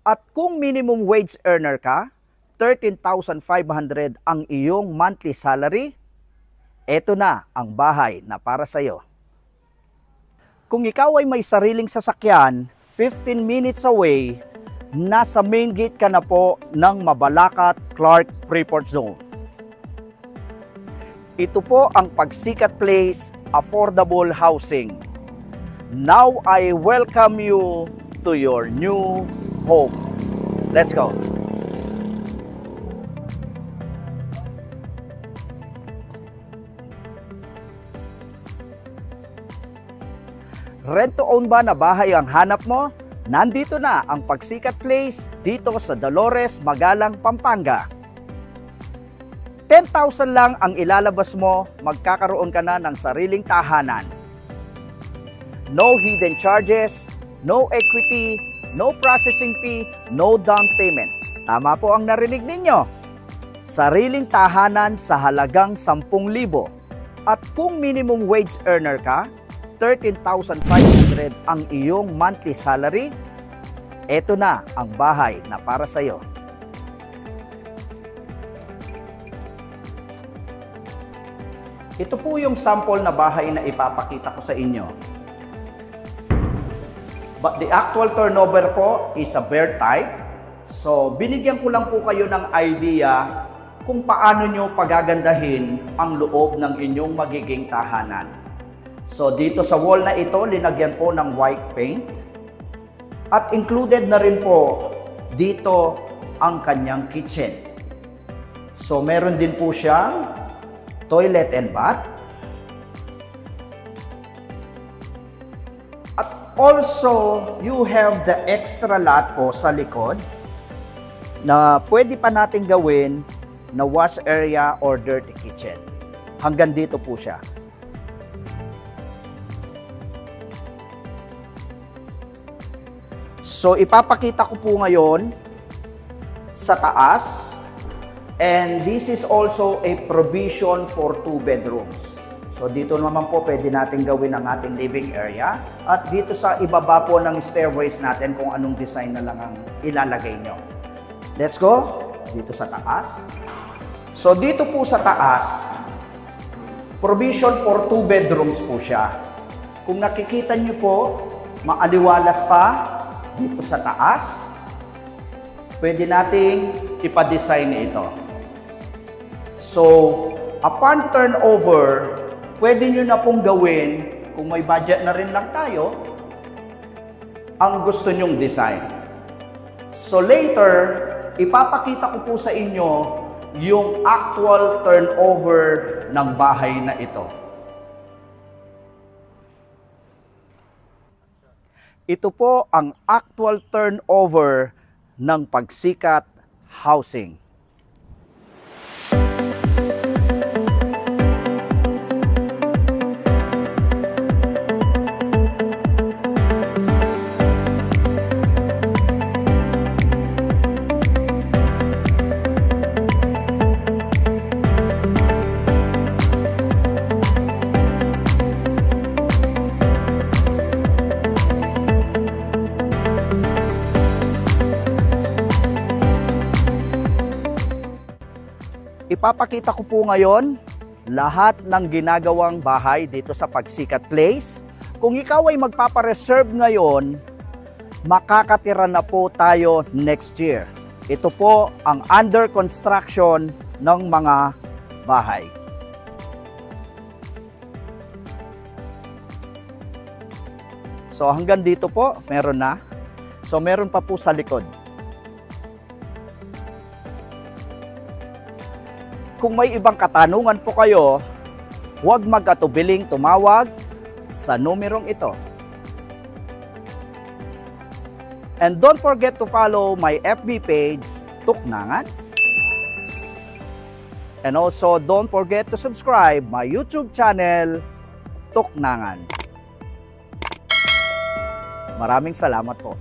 At kung minimum wage earner ka, 13,500 ang iyong monthly salary, eto na ang bahay na para sa'yo. Kung ikaw ay may sariling sasakyan, 15 minutes away, nasa main gate ka na po ng Mabalacat, Clark, Freeport Zone. Ito po ang Pagsikat Place Affordable Housing. Now I welcome you to your new home. Let's go! Rent to own ba na bahay ang hanap mo? Nandito na ang Pagsikat Place dito sa Dolores, Magalang, Pampanga. 10,000 lang ang ilalabas mo, magkakaroon ka na ng sariling tahanan. No hidden charges, no equity, no processing fee, no down payment. Tama po ang narinig ninyo. Sariling tahanan sa halagang 10,000. At kung minimum wage earner ka, 13,500 ang iyong monthly salary, eto na ang bahay na para sa iyo. Ito po yung sample na bahay na ipapakita ko sa inyo. But the actual turnover po is a bear type. So, binigyan ko lang po kayo ng idea kung paano nyo pagagandahin ang loob ng inyong magiging tahanan. So, dito sa wall na ito, linagyan po ng white paint. At included na rin po dito ang kanyang kitchen. So, meron din po siyang toilet and bath. At also, you have the extra lot po sa likod na pwede pa natin gawin na wash area or dirty kitchen. Hanggang dito po siya. So, ipapakita ko po ngayon sa taas. And this is also a provision for 2 bedrooms. So, dito naman po pwede natin gawin ang ating living area. At dito sa ibaba po ng stairways natin kung anong design na lang ang ilalagay nyo. Let's go. Dito sa taas. So, dito po sa taas, provision for 2 bedrooms po siya. Kung nakikita nyo po, maaliwalas pa dito sa taas, pwede nating ipa-design ito. So, upon turnover, pwede nyo na pong gawin, kung may budget na rin lang tayo, ang gusto nyong design. So later, ipapakita ko po sa inyo yung actual turnover ng bahay na ito. Ito po ang actual turnover ng Pagsikat Housing. Ipapakita ko po ngayon lahat ng ginagawang bahay dito sa Pagsikat Place. Kung ikaw ay magpapareserve ngayon, makakatira na po tayo next year. Ito po ang under construction ng mga bahay. So hanggang dito po, meron na. So meron pa po sa likod. Kung may ibang katanungan po kayo, huwag mag-atubiling tumawag sa numerong ito. And don't forget to follow my FB page, Tuknangan. And also, don't forget to subscribe my YouTube channel, Tuknangan. Maraming salamat po.